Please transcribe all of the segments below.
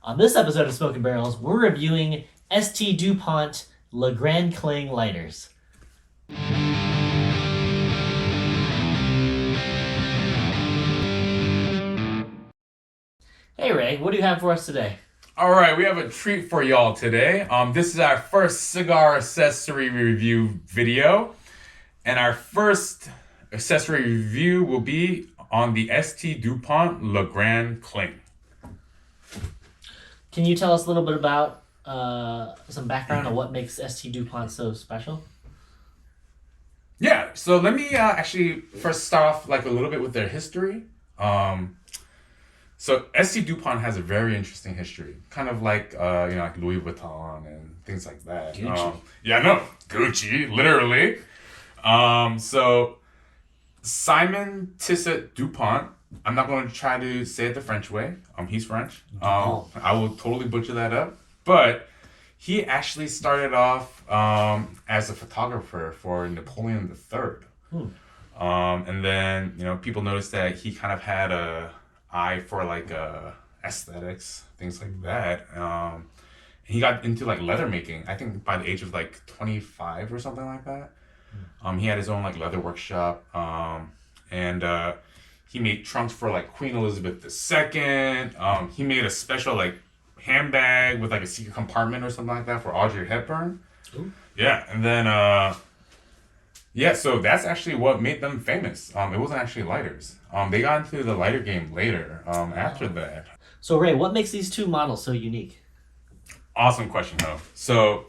On this episode of Smoking Barrels, we're reviewing ST Dupont Le Grand Cling lighters. Hey Ray, what do you have for us today? All right, we have a treat for y'all today. This is our first Cigar Accessory review video. And our first accessory review will be on the ST Dupont Le Grand Cling. Can you tell us a little bit about some background on what makes ST Dupont so special? Yeah, so let me actually first start off like a little bit with their history. So ST Dupont has a very interesting history, kind of like like Louis Vuitton and things like that. Gucci. Gucci, literally. So Simon Tissot Dupont. I'm not going to try to say it the French way. He's French. I will totally butcher that up. But he actually started off as a photographer for Napoleon III. And then, people noticed that he kind of had a eye for like aesthetics, things like that. He got into like leather making, I think by the age of like 25 or something like that. He had his own like leather workshop. And he made trunks for like Queen Elizabeth II. He made a special like handbag with like a secret compartment or something like that for Audrey Hepburn. Ooh. Yeah, and then so that's actually what made them famous. It wasn't actually lighters. They got into the lighter game later. After that. So Ray, what makes these two models so unique? Awesome question, Ho. So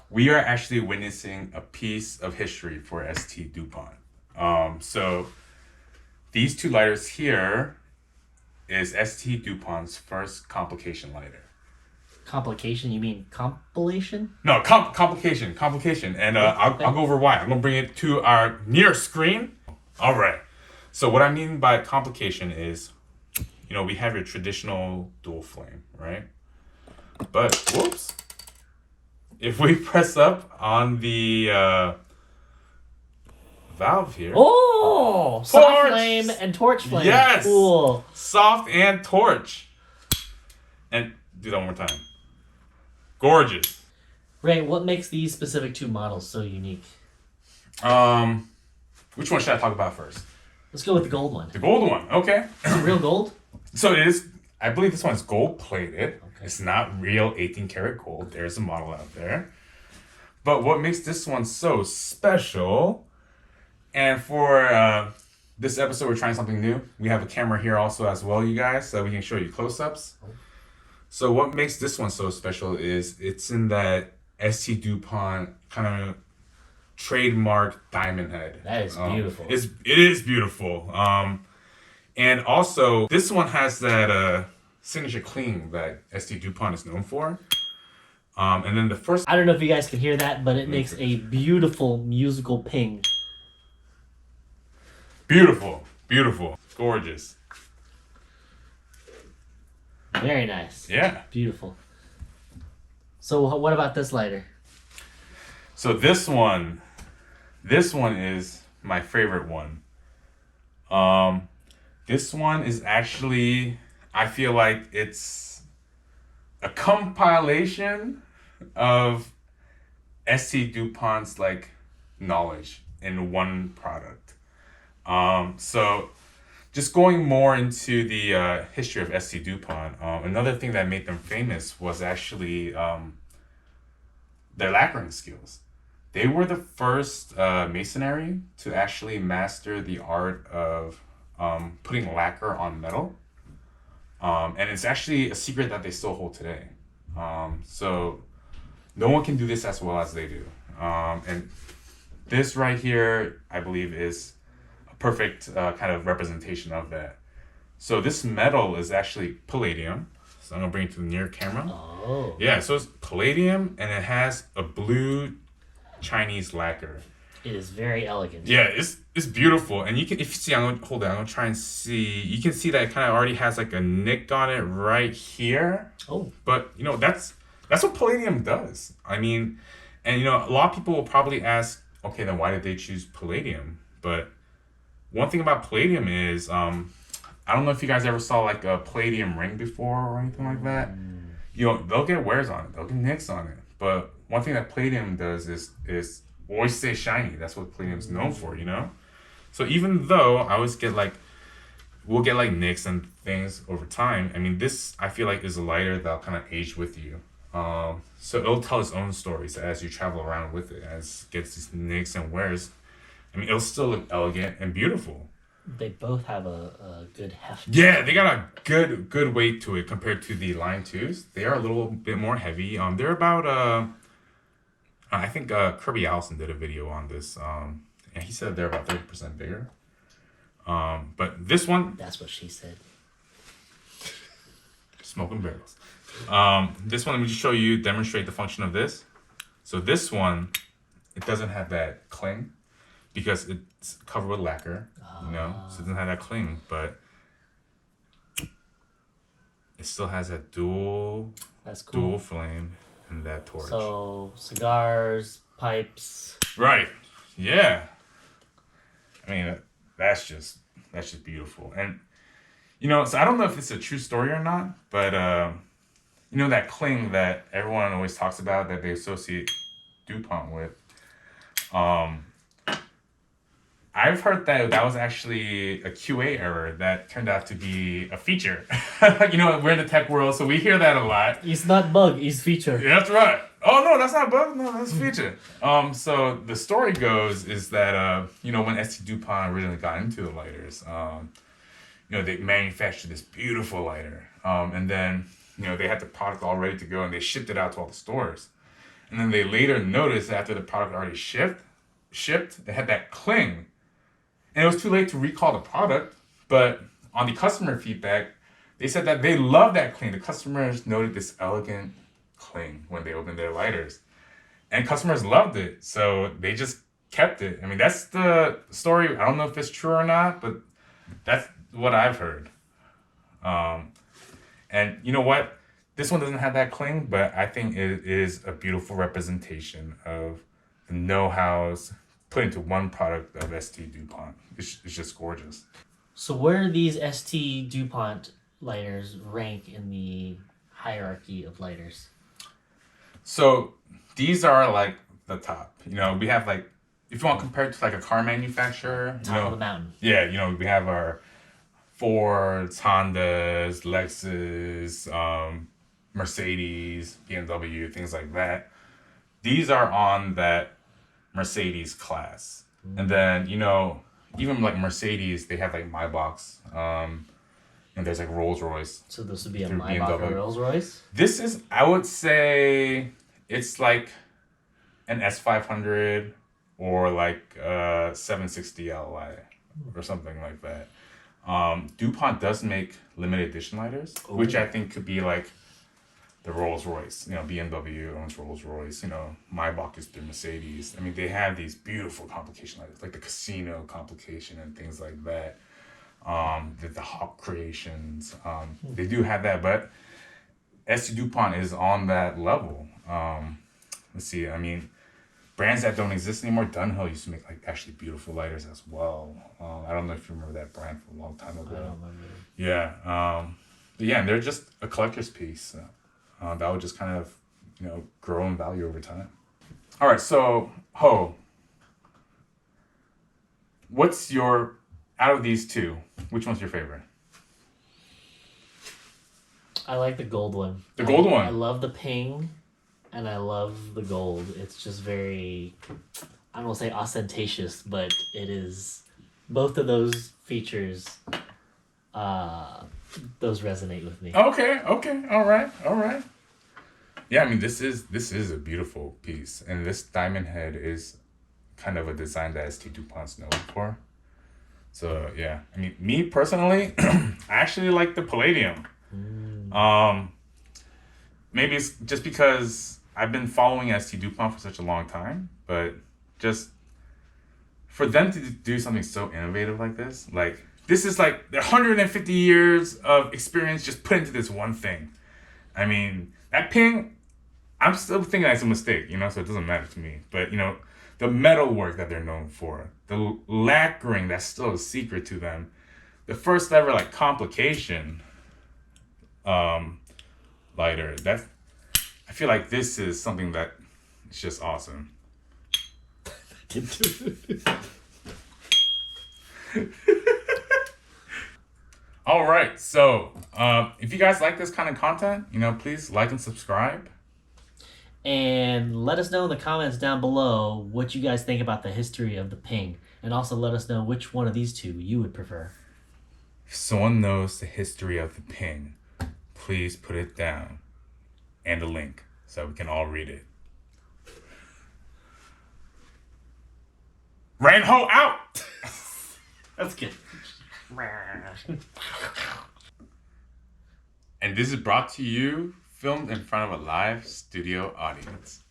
we are actually witnessing a piece of history for ST Dupont. So these two lighters here is ST Dupont's first complication lighter. Complication? You mean compilation? No, complication. And I'll go over why. I'm going to bring it to our near screen. All right. So what I mean by complication is, we have your traditional dual flame, right? But, whoops. If we press up on the valve here. Oh! Soft flame and torch flame. Yes! Cool. Soft and torch. And do that one more time. Gorgeous. Ray, what makes these specific two models so unique? Which one should I talk about first? Let's go with the gold one. The gold one, okay. Is it real gold? So it is, I believe this one's gold plated. Okay. It's not real 18 karat gold. There's a model out there. But what makes this one so special, and for this episode we're trying something new. We have a camera here also as well, you guys, so we can show you close-ups. Oh. So what makes this one so special is it's in that ST Dupont kind of trademark diamond head. That is beautiful. It is beautiful. And also this one has that signature cling that ST Dupont is known for. And then the first... I don't know if you guys can hear that, but it makes a beautiful musical ping. Beautiful. Gorgeous. Very nice. Yeah. Beautiful. So what about this lighter? So this one is my favorite one. This one is actually, I feel like it's a compilation of ST Dupont's like knowledge in one product. So just going more into the history of ST Dupont, another thing that made them famous was actually their lacquering skills. They were the first masonry to actually master the art of putting lacquer on metal. And it's actually a secret that they still hold today. So no one can do this as well as they do. And this right here, I believe, is perfect kind of representation of that. So this metal is actually palladium. So I'm gonna bring it to the near camera. Oh. Yeah, so it's palladium and it has a blue Chinese lacquer. It is very elegant. Yeah, it's beautiful. And you can, if you see, I'm gonna try and see. You can see that it kind of already has like a nick on it right here. Oh. But that's what palladium does. I mean, and a lot of people will probably ask, okay, then why did they choose palladium? But one thing about palladium is, I don't know if you guys ever saw like a palladium ring before or anything like that. they'll get wears on it, they'll get nicks on it. But one thing that Palladium does is always stay shiny. That's what Palladium's known for, So even though I always we'll get like nicks and things over time. I mean, this I feel like is a lighter that'll kind of age with you. So it'll tell its own stories as you travel around with it, as it gets these nicks and wears. I mean, it'll still look elegant and beautiful. They both have a good heft. Yeah, they got a good weight to it compared to the Line 2s. They are a little bit more heavy. They're about I think Kirby Allison did a video on this. And he said they're about 30% bigger. But this one, That's what she said. smoking barrels. This one, let me just demonstrate the function of this. So this one, it doesn't have that cling because it's covered with lacquer, so it doesn't have that cling, but it still has that That's cool. dual flame and that torch. So cigars, pipes. Right. Yeah. I mean, that's just beautiful. And so I don't know if it's a true story or not, but that cling that everyone always talks about that they associate DuPont with, I've heard that was actually a QA error that turned out to be a feature. We're in the tech world, so we hear that a lot. It's not bug, it's feature. Yeah, that's right. Oh no, that's not bug. No, that's feature. So the story goes is that when ST DuPont originally got into the lighters, they manufactured this beautiful lighter, and then they had the product all ready to go, and they shipped it out to all the stores, and then they later noticed after the product already shipped, it had that cling, and it was too late to recall the product. But on the customer feedback, they said that they loved that cling. The customers noted this elegant cling when they opened their lighters, and customers loved it, so they just kept it. I mean, that's the story. I don't know if it's true or not, but that's what I've heard. And you know what? This one doesn't have that cling, but I think it is a beautiful representation of the know-hows put into one product of ST DuPont. It's just gorgeous. So where do these ST DuPont lighters rank in the hierarchy of lighters? So these are like the top. We have like, if you want to compare it to like a car manufacturer, Top of the mountain. Yeah, we have our Fords, Hondas, Lexus, Mercedes, BMW, things like that. These are on that Mercedes class. And then, even like Mercedes, they have like Maybachs, and there's like Rolls Royce. So this would be a Maybach or Rolls Royce? This is, I would say, it's like an S500 or like a 760 Li or something like that. DuPont does make limited edition lighters, which I think could be like the Rolls Royce. BMW owns Rolls Royce. Maybach is the Mercedes. I mean, they have these beautiful complication lighters, like the Casino complication and things like that. The Hawk creations. They do have that, but ST DuPont is on that level. Let's see. I mean, brands that don't exist anymore. Dunhill used to make like actually beautiful lighters as well. I don't know if you remember that brand from a long time ago. I don't remember. Yeah. But yeah, and they're just a collector's piece that would just kind of grow in value over time. All right, so Ho, what's your, out of these two, which one's your favorite? I like the gold one. The gold one. I love the ping, and I love the gold. It's just very, I don't want to say ostentatious, but it is, both of those features, those resonate with me. Okay, all right. Yeah, I mean, this is a beautiful piece, and this diamond head is kind of a design that ST DuPont's known for. So yeah, I mean, me personally, I actually like the Palladium. Maybe it's just because I've been following ST DuPont for such a long time, but just for them to do something so innovative like this is like their 150 years of experience just put into this one thing. I mean, that ping, I'm still thinking that's a mistake, so it doesn't matter to me. But, the metal work that they're known for, the lacquering that's still a secret to them, the first ever, complication lighter, feel like this is something that is just awesome. All right, so if you guys like this kind of content, please like and subscribe. And let us know in the comments down below what you guys think about the history of the ping. And also let us know which one of these two you would prefer. If someone knows the history of the ping, please put it down and a link so we can all read it. Ranho out! That's good. And this is brought to you, filmed in front of a live studio audience.